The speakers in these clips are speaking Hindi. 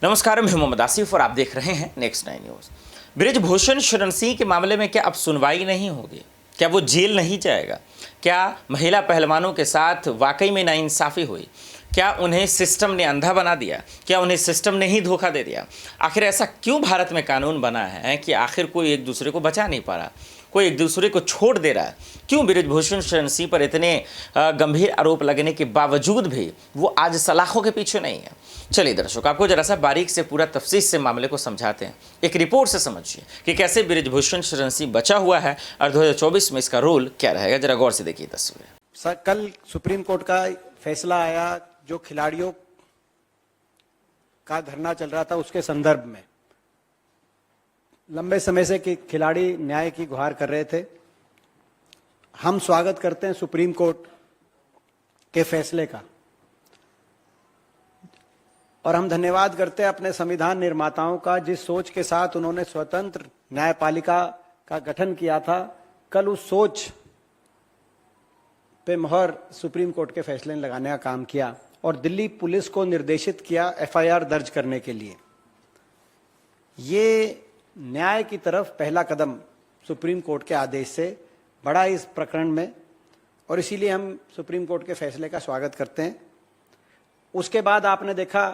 नमस्कार, मैं मोहम्मद आसिफ और आप देख रहे हैं नेक्स्ट 9 न्यूज़। बृजभूषण शरण सिंह के मामले में क्या अब सुनवाई नहीं होगी? क्या वो जेल नहीं जाएगा? क्या महिला पहलवानों के साथ वाकई में नाइंसाफ़ी हुई? क्या उन्हें सिस्टम ने अंधा बना दिया? क्या उन्हें सिस्टम ने ही धोखा दे दिया? आखिर ऐसा क्यों भारत में कानून बना है कि आखिर कोई एक दूसरे को बचा नहीं पा रहा, कोई एक दूसरे को छोड़ दे रहा है? क्यों बृजभूषण शरण सिंह पर इतने गंभीर आरोप लगने के बावजूद भी वो आज सलाखों के पीछे नहीं है? चलिए दर्शक, आपको जरा सा बारीक से पूरा तफसील से मामले को समझाते हैं। एक रिपोर्ट से समझिए कि कैसे बृजभूषण शरण सिंह बचा हुआ है और 2024 में इसका रोल क्या रहेगा। जरा गौर से देखिए तस्वीरें। सर, कल सुप्रीम कोर्ट का फैसला आया जो खिलाड़ियों का धरना चल रहा था उसके संदर्भ में। लंबे समय से कि खिलाड़ी न्याय की गुहार कर रहे थे। हम स्वागत करते हैं सुप्रीम कोर्ट के फैसले का और हम धन्यवाद करते हैं अपने संविधान निर्माताओं का, जिस सोच के साथ उन्होंने स्वतंत्र न्यायपालिका का गठन किया था। कल उस सोच पे मोहर सुप्रीम कोर्ट के फैसले ने लगाने का काम किया और दिल्ली पुलिस को निर्देशित किया एफआईआर दर्ज करने के लिए। ये न्याय की तरफ पहला कदम सुप्रीम कोर्ट के आदेश से बढ़ा इस प्रकरण में और इसीलिए हम सुप्रीम कोर्ट के फैसले का स्वागत करते हैं। उसके बाद आपने देखा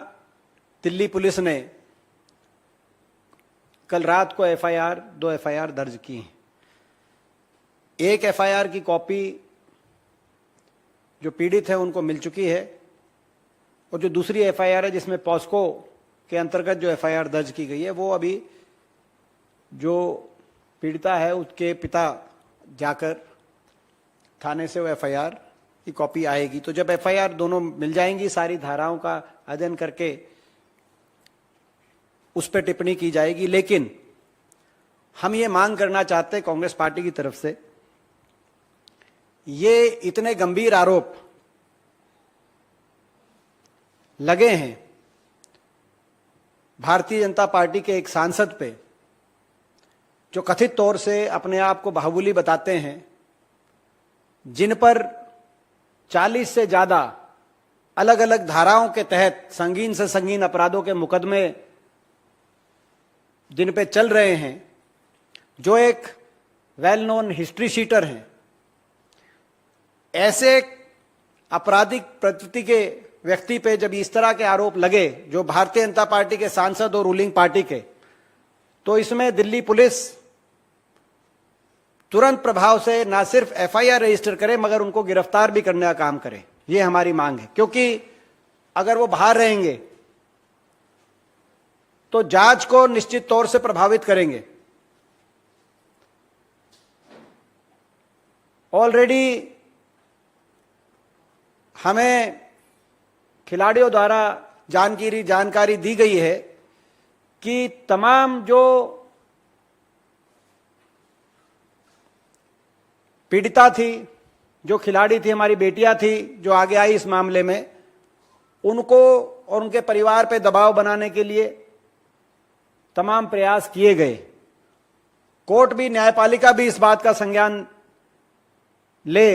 दिल्ली पुलिस ने कल रात को दो एफआईआर दर्ज की हैं। एक एफआईआर की कॉपी जो पीड़ित है उनको मिल चुकी है और जो दूसरी एफआईआर है जिसमें पॉस्को के अंतर्गत जो एफआईआर दर्ज की गई है वो अभी जो पीड़िता है उसके पिता जाकर थाने से वो एफआईआर की कॉपी आएगी। तो जब एफआईआर दोनों मिल जाएंगी, सारी धाराओं का अध्ययन करके उस पर टिप्पणी की जाएगी। लेकिन हम ये मांग करना चाहते हैं कांग्रेस पार्टी की तरफ से, ये इतने गंभीर आरोप लगे हैं भारतीय जनता पार्टी के एक सांसद पे जो कथित तौर से अपने आप को बाहुबली बताते हैं, जिन पर 40 से ज्यादा अलग अलग धाराओं के तहत संगीन से संगीन अपराधों के मुकदमे जिन पे चल रहे हैं, जो एक वेल नोन हिस्ट्री शीटर हैं। ऐसे आपराधिक प्रवृत्ति के व्यक्ति पे जब इस तरह के आरोप लगे, जो भारतीय जनता पार्टी के सांसद और रूलिंग पार्टी के, तो इसमें दिल्ली पुलिस तुरंत प्रभाव से ना सिर्फ एफआईआर रजिस्टर करे मगर उनको गिरफ्तार भी करने का काम करे। ये हमारी मांग है, क्योंकि अगर वो बाहर रहेंगे तो जांच को निश्चित तौर से प्रभावित करेंगे। ऑलरेडी हमें खिलाड़ियों द्वारा जानकारी दी गई है कि तमाम जो पीड़िता थी, जो खिलाड़ी थी, हमारी बेटियां थी जो आगे आई इस मामले में, उनको और उनके परिवार पे दबाव बनाने के लिए तमाम प्रयास किए गए। कोर्ट भी, न्यायपालिका भी इस बात का संज्ञान ले,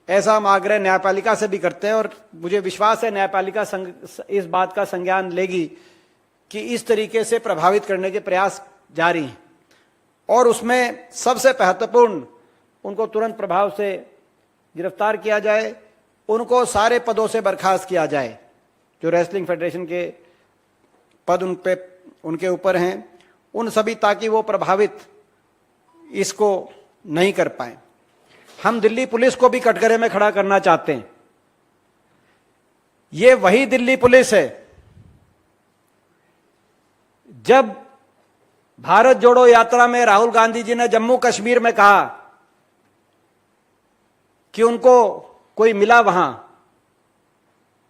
ऐसा हम आग्रह न्यायपालिका से भी करते हैं और मुझे विश्वास है न्यायपालिका इस बात का संज्ञान लेगी कि इस तरीके से प्रभावित करने के प्रयास जारी हैं और उसमें सबसे महत्वपूर्ण, उनको तुरंत प्रभाव से गिरफ्तार किया जाए, उनको सारे पदों से बर्खास्त किया जाए जो रेसलिंग फेडरेशन के पद उनके ऊपर हैं, उन सभी, ताकि वो प्रभावित इसको नहीं कर पाए। हम दिल्ली पुलिस को भी कटघरे में खड़ा करना चाहते हैं। ये वही दिल्ली पुलिस है जब भारत जोड़ो यात्रा में राहुल गांधी जी ने जम्मू कश्मीर में कहा कि उनको कोई मिला वहां,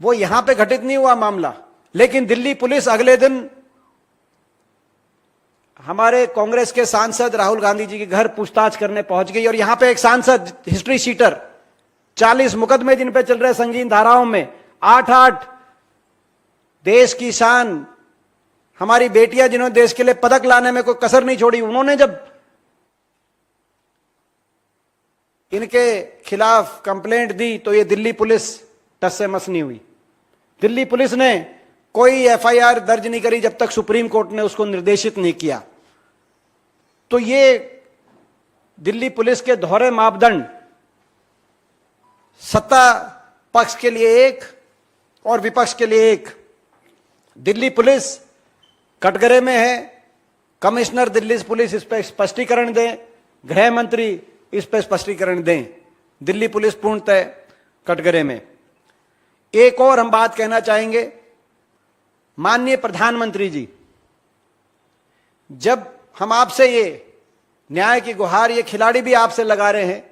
वो यहां पे घटित नहीं हुआ मामला, लेकिन दिल्ली पुलिस अगले दिन हमारे कांग्रेस के सांसद राहुल गांधी जी के घर पूछताछ करने पहुंच गई और यहां पे एक सांसद हिस्ट्री शीटर, 40 मुकदमे जिन पे चल रहे संगीन धाराओं में, 8 देश की शान, हमारी बेटियां जिन्होंने देश के लिए पदक लाने में कोई कसर नहीं छोड़ी, उन्होंने जब इनके खिलाफ कंप्लेंट दी तो ये दिल्ली पुलिस टस से मस नहीं हुई। दिल्ली पुलिस ने कोई एफआईआर दर्ज नहीं करी जब तक सुप्रीम कोर्ट ने उसको निर्देशित नहीं किया। तो ये दिल्ली पुलिस के दोहरे मापदंड, सत्ता पक्ष के लिए एक और विपक्ष के लिए एक। दिल्ली पुलिस कटघरे में है, कमिश्नर दिल्ली पुलिस इस पर स्पष्टीकरण दें, गृह मंत्री इस पर स्पष्टीकरण दें। दिल्ली पुलिस पूर्णतः कटघरे में। एक और हम बात कहना चाहेंगे, माननीय प्रधानमंत्री जी, जब हम आपसे ये न्याय की गुहार, ये खिलाड़ी भी आपसे लगा रहे हैं,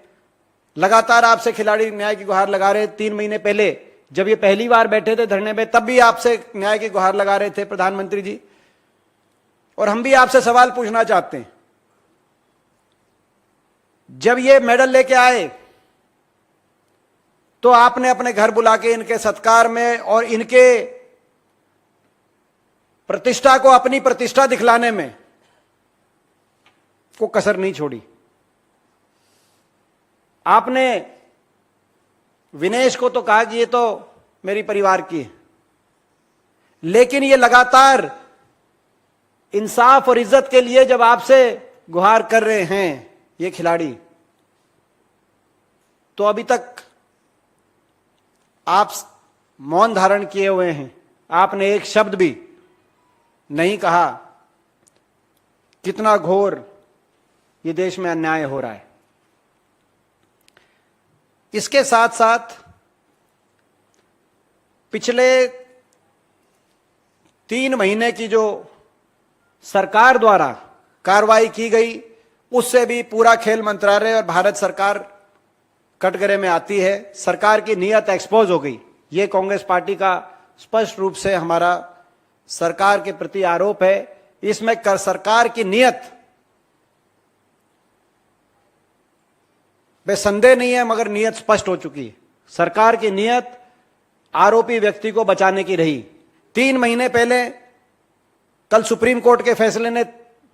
लगातार आपसे खिलाड़ी न्याय की गुहार लगा रहे हैं। 3 महीने पहले जब ये पहली बार बैठे थे धरने में, तब भी आपसे न्याय की गुहार लगा रहे थे प्रधानमंत्री जी। और हम भी आपसे सवाल पूछना चाहते हैं, जब ये मेडल लेके आए तो आपने अपने घर बुला के इनके सत्कार में और इनके प्रतिष्ठा को, अपनी प्रतिष्ठा दिखलाने में को कसर नहीं छोड़ी। आपने विनेश को तो कहा कि ये तो मेरी परिवार की है, लेकिन ये लगातार इंसाफ और इज्जत के लिए जब आपसे गुहार कर रहे हैं ये खिलाड़ी, तो अभी तक आप मौन धारण किए हुए हैं। आपने एक शब्द भी नहीं कहा। कितना घोर ये देश में अन्याय हो रहा है। इसके साथ साथ पिछले 3 महीने की जो सरकार द्वारा कार्रवाई की गई, उससे भी पूरा खेल मंत्रालय और भारत सरकार कटघरे में आती है। सरकार की नीयत एक्सपोज हो गई। ये कांग्रेस पार्टी का स्पष्ट रूप से हमारा सरकार के प्रति आरोप है। इसमें सरकार की नीयत बेसंदेह नहीं है, मगर नीयत स्पष्ट हो चुकी है। सरकार की नीयत आरोपी व्यक्ति को बचाने की रही। 3 महीने पहले कल सुप्रीम कोर्ट के फैसले ने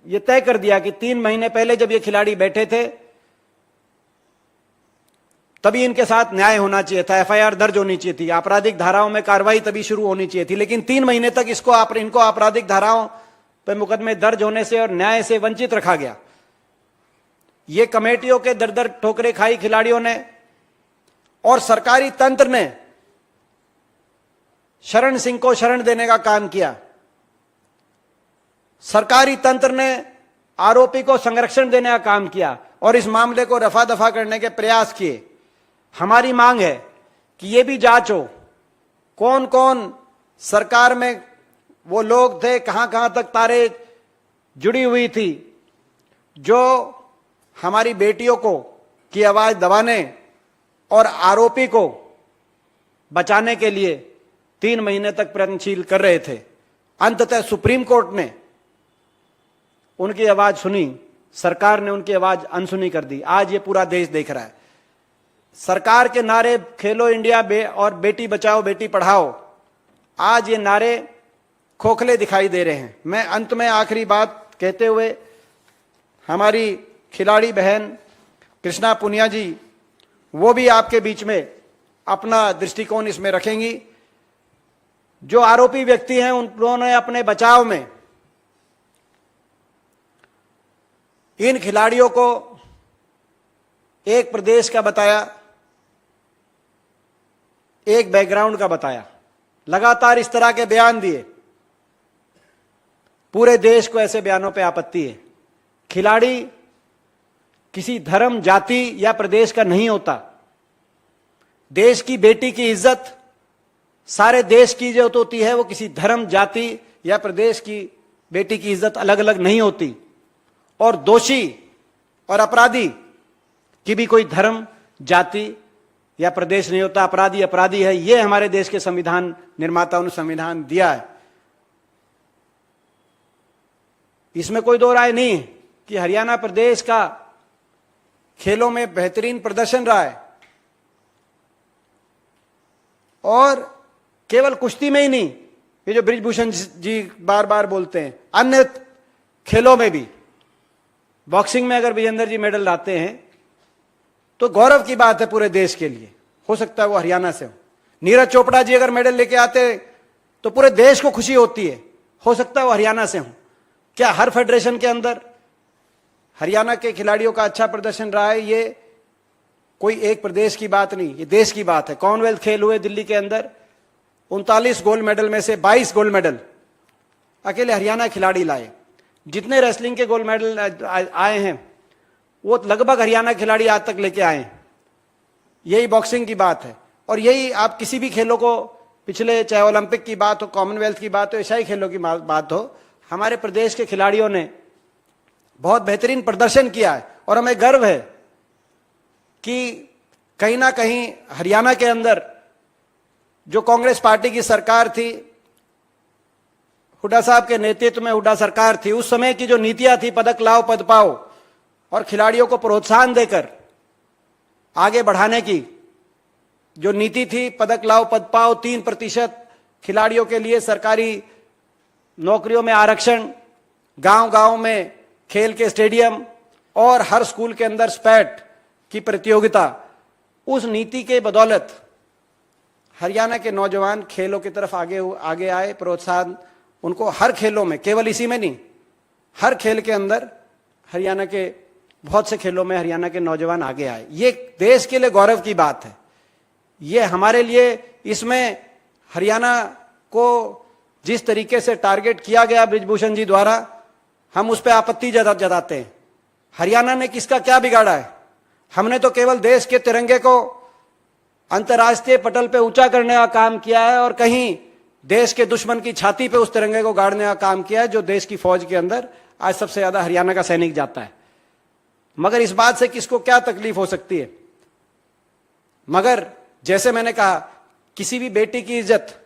यह तय कर दिया कि 3 महीने पहले जब ये खिलाड़ी बैठे थे तभी इनके साथ न्याय होना चाहिए था, एफआईआर दर्ज होनी चाहिए थी, आपराधिक धाराओं में कार्रवाई तभी शुरू होनी चाहिए थी। लेकिन 3 महीने तक इनको आपराधिक धाराओं पर मुकदमे दर्ज होने से और न्याय से वंचित रखा गया। ये कमेटियों के दर ठोकरे खाई खिलाड़ियों ने, और सरकारी तंत्र ने शरण सिंह को शरण देने का काम किया। सरकारी तंत्र ने आरोपी को संरक्षण देने का काम किया और इस मामले को रफा दफा करने के प्रयास किए। हमारी मांग है कि यह भी जांच हो, कौन कौन सरकार में वो लोग थे, कहां कहां तक तारे जुड़ी हुई थी, जो हमारी बेटियों को की आवाज दबाने और आरोपी को बचाने के लिए 3 महीने तक प्रयत्नशील कर रहे थे। अंततः सुप्रीम कोर्ट ने उनकी आवाज सुनी, सरकार ने उनकी आवाज अनसुनी कर दी। आज ये पूरा देश देख रहा है। सरकार के नारे खेलो इंडिया और बेटी बचाओ बेटी पढ़ाओ, आज ये नारे खोखले दिखाई दे रहे हैं। मैं अंत में आखिरी बात कहते हुए, हमारी खिलाड़ी बहन कृष्णा पुनिया जी, वो भी आपके बीच में अपना दृष्टिकोण इसमें रखेंगी। जो आरोपी व्यक्ति हैं उन्होंने अपने बचाव में इन खिलाड़ियों को एक प्रदेश का बताया, एक बैकग्राउंड का बताया, लगातार इस तरह के बयान दिए। पूरे देश को ऐसे बयानों पे आपत्ति है। खिलाड़ी किसी धर्म, जाति या प्रदेश का नहीं होता। देश की बेटी की इज्जत सारे देश की जो होती है, वो किसी धर्म, जाति या प्रदेश की बेटी की इज्जत अलग अलग नहीं होती। और दोषी और अपराधी की भी कोई धर्म, जाति या प्रदेश नहीं होता। अपराधी अपराधी है। ये हमारे देश के संविधान निर्माताओं ने संविधान दिया है। इसमें कोई दो राय नहीं है कि हरियाणा प्रदेश का खेलों में बेहतरीन प्रदर्शन रहा है, और केवल कुश्ती में ही नहीं, ये जो बृजभूषण जी बार बार बोलते हैं, अन्य खेलों में भी, बॉक्सिंग में अगर विजेंदर जी मेडल लाते हैं तो गौरव की बात है पूरे देश के लिए। हो सकता है वो हरियाणा से हो। नीरज चोपड़ा जी अगर मेडल लेके आते तो पूरे देश को खुशी होती है। हो सकता है वो हरियाणा से हों। क्या हर फेडरेशन के अंदर हरियाणा के खिलाड़ियों का अच्छा प्रदर्शन रहा है? ये कोई एक प्रदेश की बात नहीं, ये देश की बात है। कॉमनवेल्थ खेल हुए दिल्ली के अंदर, 39 गोल्ड मेडल में से 22 गोल्ड मेडल अकेले हरियाणा खिलाड़ी लाए। जितने रेसलिंग के गोल्ड मेडल आए हैं वो लगभग हरियाणा खिलाड़ी आज तक लेके आए हैं। यही बॉक्सिंग की बात है। और यही आप किसी भी खेलों को, पिछले चाहे ओलंपिक की बात हो, कॉमनवेल्थ की बात हो, एशियाई खेलों की बात हो, हमारे प्रदेश के खिलाड़ियों ने बहुत बेहतरीन प्रदर्शन किया है। और हमें गर्व है कि कहीं ना कहीं हरियाणा के अंदर जो कांग्रेस पार्टी की सरकार थी, हुड्डा साहब के नेतृत्व में हुड्डा सरकार थी, उस समय की जो नीतियां थी, पदक लाओ पद पाओ, और खिलाड़ियों को प्रोत्साहन देकर आगे बढ़ाने की जो नीति थी, पदक लाओ पद पाओ, 3% खिलाड़ियों के लिए सरकारी नौकरियों में आरक्षण, गांव-गांव में खेल के स्टेडियम और हर स्कूल के अंदर स्पैट की प्रतियोगिता, उस नीति के बदौलत हरियाणा के नौजवान खेलों की तरफ आगे आए। प्रोत्साहन उनको हर खेलों में, केवल इसी में नहीं, हर खेल के अंदर हरियाणा के बहुत से खेलों में हरियाणा के नौजवान आगे आए। ये देश के लिए गौरव की बात है। ये हमारे लिए, इसमें हरियाणा को जिस तरीके से टारगेट किया गया बृजभूषण जी द्वारा, हम उस पर आपत्ति जताते हैं। हरियाणा ने किसका क्या बिगाड़ा है? हमने तो केवल देश के तिरंगे को अंतर्राष्ट्रीय पटल पे ऊंचा करने का काम किया है और कहीं देश के दुश्मन की छाती पे उस तिरंगे को गाड़ने का काम किया है, जो देश की फौज के अंदर आज सबसे ज्यादा हरियाणा का सैनिक जाता है। मगर इस बात से किसको क्या तकलीफ हो सकती है? मगर जैसे मैंने कहा, किसी भी बेटी की इज्जत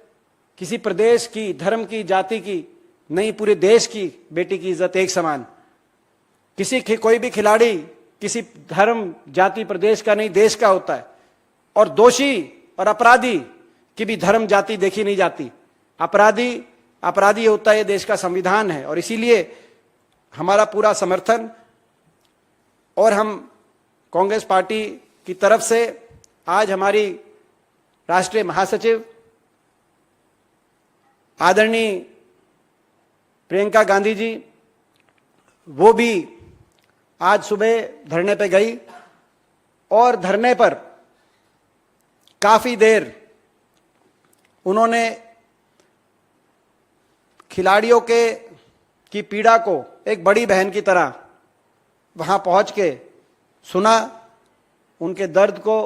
किसी प्रदेश की, धर्म की, जाति की नहीं, पूरे देश की बेटी की इज्जत एक समान। कोई भी खिलाड़ी किसी धर्म, जाति, प्रदेश का नहीं, देश का होता है। और दोषी और अपराधी की भी धर्म, जाति देखी नहीं जाती। अपराधी होता है, ये देश का संविधान है। और इसीलिए हमारा पूरा समर्थन, और हम कांग्रेस पार्टी की तरफ से आज हमारी राष्ट्रीय महासचिव आदरणीय प्रियंका गांधी जी, वो भी आज सुबह धरने पे गई और धरने पर काफी देर उन्होंने खिलाड़ियों की पीड़ा को एक बड़ी बहन की तरह वहां पहुंच के सुना, उनके दर्द को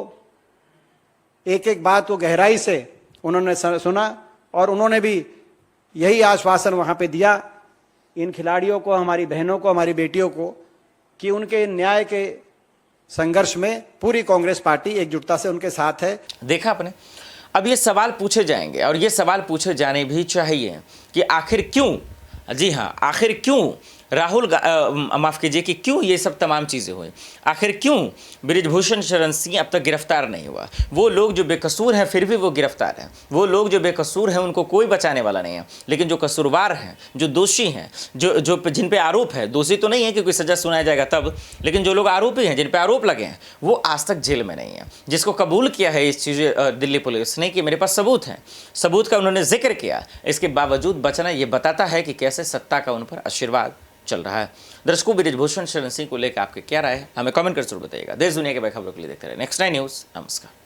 एक एक बात को गहराई से उन्होंने सुना। और उन्होंने भी यही आश्वासन वहां पे दिया इन खिलाड़ियों को, हमारी बहनों को, हमारी बेटियों को, कि उनके न्याय के संघर्ष में पूरी कांग्रेस पार्टी एकजुटता से उनके साथ है। देखा आपने, अब ये सवाल पूछे जाएंगे और ये सवाल पूछे जाने भी चाहिए कि आखिर क्यों, जी हाँ, आखिर क्यों राहुल माफ़ कीजिए कि क्यों ये सब तमाम चीज़ें हुई, आखिर क्यों बृजभूषण शरण सिंह अब तक गिरफ्तार नहीं हुआ। वो लोग जो बेकसूर हैं फिर भी वो गिरफ्तार हैं, वो लोग जो बेकसूर हैं उनको कोई बचाने वाला नहीं है। लेकिन जो कसूरवार हैं, जो दोषी हैं, जो जिन पे आरोप है, दोषी तो नहीं है कि कोई सज़ा सुनाया जाएगा तब, लेकिन जो लोग आरोपी हैं, जिन पे आरोप लगे हैं, वो आज तक जेल में नहीं है। जिसको कबूल किया है इस चीज़ दिल्ली पुलिस ने कि मेरे पास सबूत हैं, सबूत का उन्होंने जिक्र किया, इसके बावजूद बचना ये बताता है कि कैसे सत्ता का उन पर आशीर्वाद चल रहा है। दर्शकों, बृजभूषण शरण सिंह को लेकर आपके क्या राय है, हमें कमेंट कर जरूर बताइएगा। देश दुनिया के बड़ी खबरों के लिए देखते रहे नेक्स्ट 9 न्यूज़। नमस्कार।